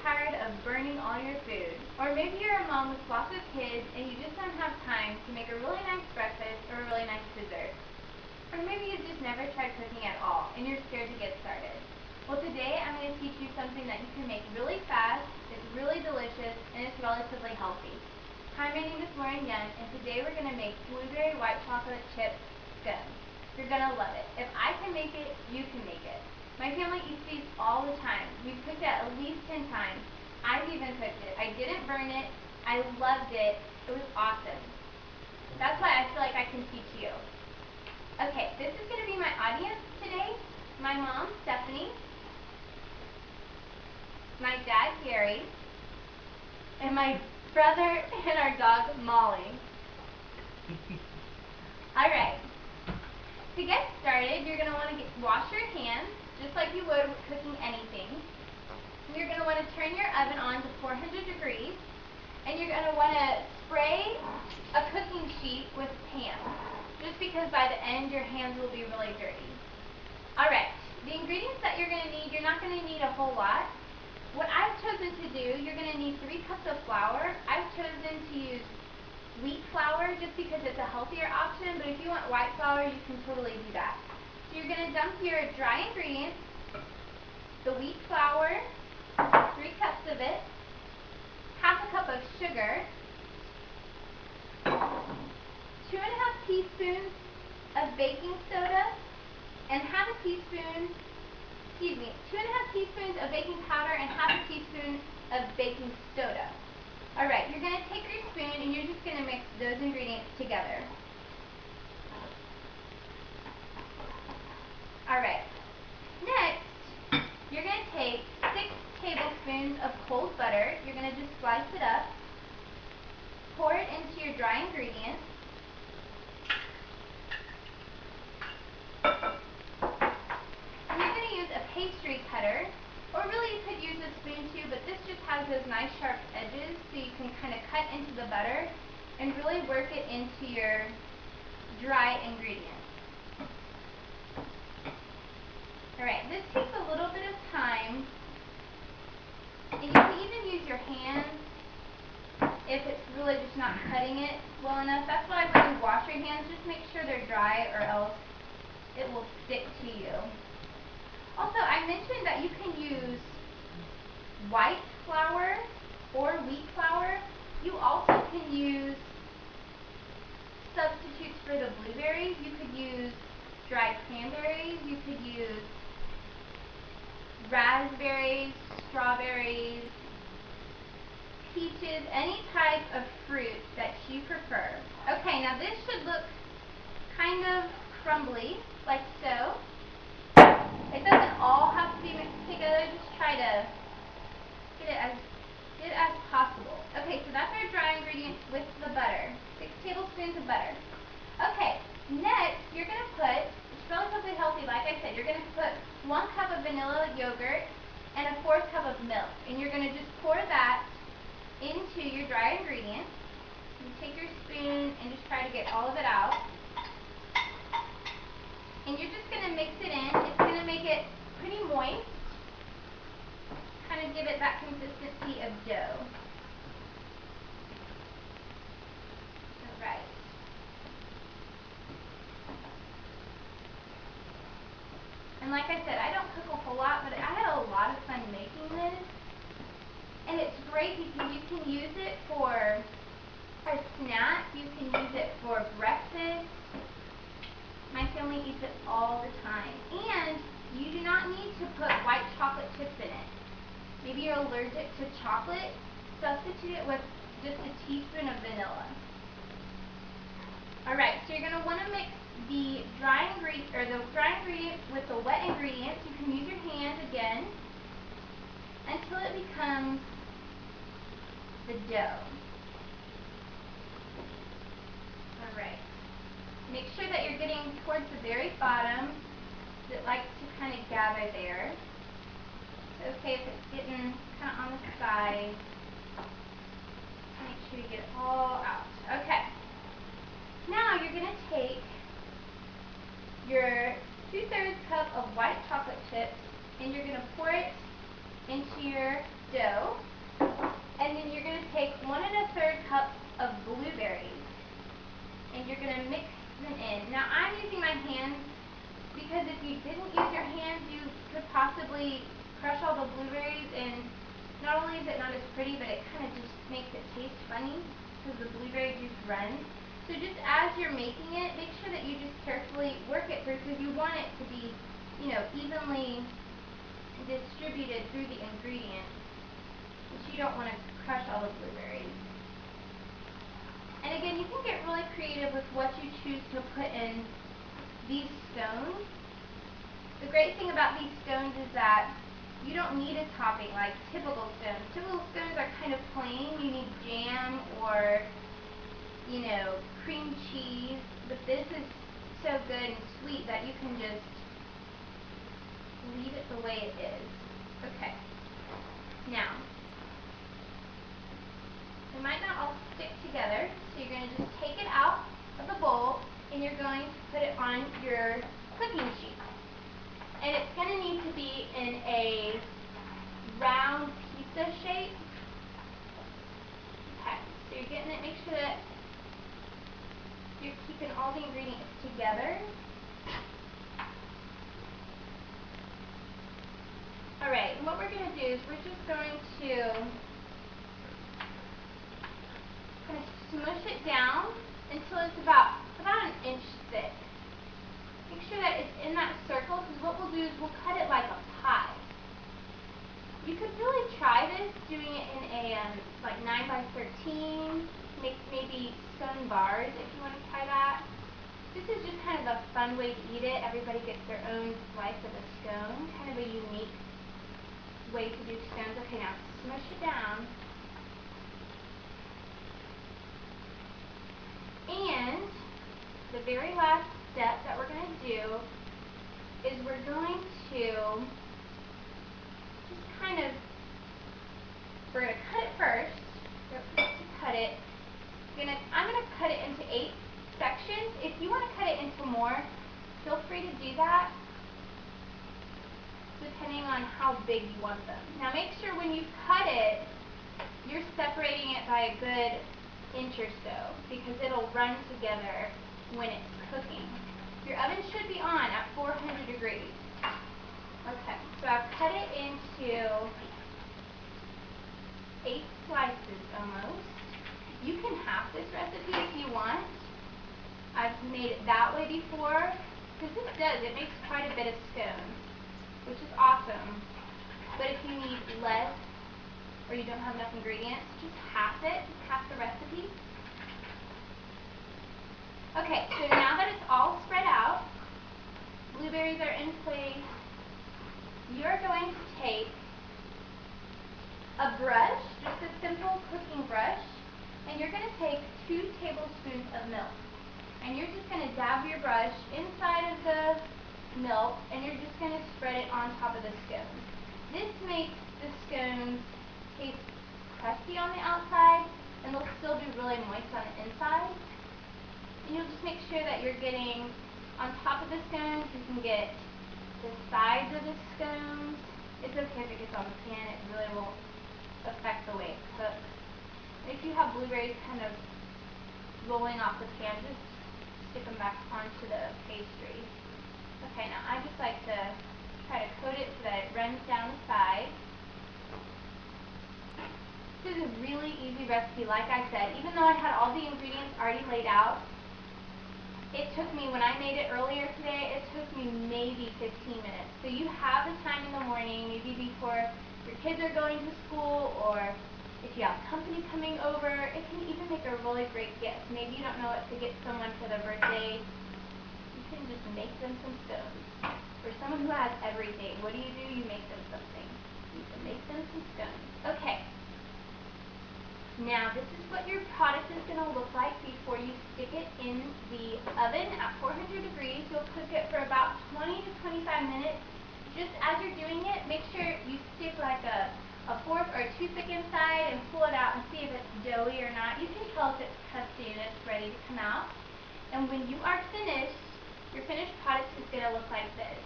tired of burning all your food? Or maybe you're a mom with lots of kids and you just don't have time to make a really nice breakfast or a really nice dessert. Or maybe you've just never tried cooking at all and you're scared to get started. Well, today I'm going to teach you something that you can make really fast, it's really delicious, and it's relatively healthy. Hi, my name is Lauren Young, and today we're going to make blueberry white chocolate chip scones. You're going to love it. If I can make it, you can make it. My family eats these all the time. We've cooked it at least 10 times. I've even cooked it. I didn't burn it. I loved it. It was awesome. That's why I feel like I can teach you. Okay, this is going to be my audience today. My mom, Stephanie. My dad, Gary. And my brother and our dog, Molly. Alright. To get started, you're going to want to wash your hands, just like you would with cooking anything. You're going to want to turn your oven on to 400 degrees, and you're going to want to spray a cooking sheet with Pam, just because by the end your hands will be really dirty. Alright, the ingredients that you're going to need, you're not going to need a whole lot. What I've chosen to do, you're going to need 3 cups of flour. I've chosen to use wheat flour just because it's a healthier option, but if you want white flour, you can totally do that. So you're going to dump your dry ingredients, the wheat flour, 3 cups of it, half a cup of sugar, 2.5 teaspoons of baking soda, and 2.5 teaspoons of baking powder and half a teaspoon of baking soda. Alright, you're going to take your spoon and you're just going to mix those ingredients together. Alright, next, you're going to take 6 tablespoons of cold butter. You're going to just slice it up, pour it into your dry ingredients. Pastry cutter, or really you could use a spoon too, but this just has those nice sharp edges so you can kind of cut into the butter and really work it into your dry ingredients. Alright, this takes a little bit of time, and you can even use your hands if it's really just not cutting it well enough. That's why when you wash your hands, just make sure they're dry or else it will stick to you. Also, I mentioned that you can use white flour or wheat flour. You also can use substitutes for the blueberries. You could use dried cranberries. You could use raspberries, strawberries, peaches, any type of fruit that you prefer. Okay, now this should look kind of crumbly, like so. It doesn't all have to be mixed together, just try to get it as good as possible. Okay, so that's our dry ingredients with the butter. 6 tablespoons of butter. Okay, next you're going to put, it's relatively healthy, like I said, you're going to put 1 cup of vanilla yogurt and a 1/4 cup of milk. And you're going to just pour that into your dry ingredients. You take your spoon and just try to get all of it out. And you're just going to mix it in. It's going to make it pretty moist. Kind of give it that consistency of dough. Alright. And like I said, I don't cook a whole lot, but I had a lot of fun making this. And it's great because you can use it for a snack. You can use it for breakfast. My family eats it all the time. And you do not need to put white chocolate chips in it. Maybe you're allergic to chocolate. Substitute it with just a teaspoon of vanilla. Alright, so you're going to want to mix the dry ingredients with the wet ingredients. You can use your hand again until it becomes the dough. Alright. Make sure that you're getting towards the very bottom. It likes to kind of gather there. It's okay if it's getting kind of on the side. Make sure you get it all out. Okay. Now you're going to take your 2/3 cup of white chocolate chips and you're going to pour it into your dough. And then you're going to take 1 1/3 cup of blueberries. And you're going to mix them in. Now I'm using my hands because if you didn't use your hands, you could possibly crush all the blueberries, and not only is it not as pretty, but it kind of just makes it taste funny because the blueberry juice runs. So just as you're making it, make sure that you just carefully work it through because you want it to be, evenly distributed through the ingredients. But you don't want to crush all the blueberries. And again, you can get really creative with what you choose to put in these scones. The great thing about these scones is that you don't need a topping like typical scones. Typical scones are kind of plain. You need jam or, cream cheese. But this is so good and sweet that you can just leave it the way it is. Okay. Now, they might not all stick together, so you're going to just take it out of the bowl and you're going to put it on your cooking sheet. And it's going to need to be in a round pizza shape. Okay, so you're getting it, make sure that you're keeping all the ingredients together. Alright, and what we're going to do is we're just going to kind of smush it down until it's about an inch thick. Make sure that it's in that circle, because what we'll do is we'll cut it like a pie. You could really try this doing it in a like 9x13, make maybe scone bars if you want to try that. This is just kind of a fun way to eat it. Everybody gets their own slice of a scone, kind of a unique way to do scones. Okay, now smush it down. And the very last step that we're going to do is we're going to just kind of, we're going to cut it first. I'm going to cut it into 8 sections. If you want to cut it into more, feel free to do that, depending on how big you want them. Now make sure when you cut it, you're separating it by a good inch or so, because it'll run together when it's cooking. Your oven should be on at 400 degrees. Okay, so I've cut it into 8 slices almost. You can half this recipe if you want. I've made it that way before, because it makes quite a bit of scones, which is awesome. But if you need less, or you don't have enough ingredients, just half it, half the recipe. Okay, so now that it's all spread out, blueberries are in place, you're going to take a brush, just a simple cooking brush, and you're going to take 2 tablespoons of milk. And you're just going to dab your brush inside of the milk, and you're just going to spread it on top of the scones. This makes the scones taste crusty on the outside, and they'll still be really moist on the inside. And you'll just make sure that you're getting on top of the scones. You can get the sides of the scones. It's okay if it gets on the pan. It really won't affect the way it cooks. And if you have blueberries kind of rolling off the pan, just stick them back onto the pastry. Okay, now I just like to try to coat it so that it runs down the side. This is a really easy recipe, like I said. Even though I had all the ingredients already laid out, it took me, when I made it earlier today, it took me maybe 15 minutes. So you have the time in the morning, maybe before your kids are going to school, or if you have company coming over. It can even make a really great gift. Maybe you don't know what to get someone for their birthday. You can just make them some scones. For someone who has everything, what do? You make them something. You can make them some scones. Okay. Now this is what your product is going to look like before you stick it in the oven at 400 degrees. You'll cook it for about 20 to 25 minutes. Just as you're doing it, make sure you stick like a fork or a toothpick inside and pull it out and see if it's doughy or not. You can tell if it's crusty and it's ready to come out. And when you are finished, your finished product is going to look like this.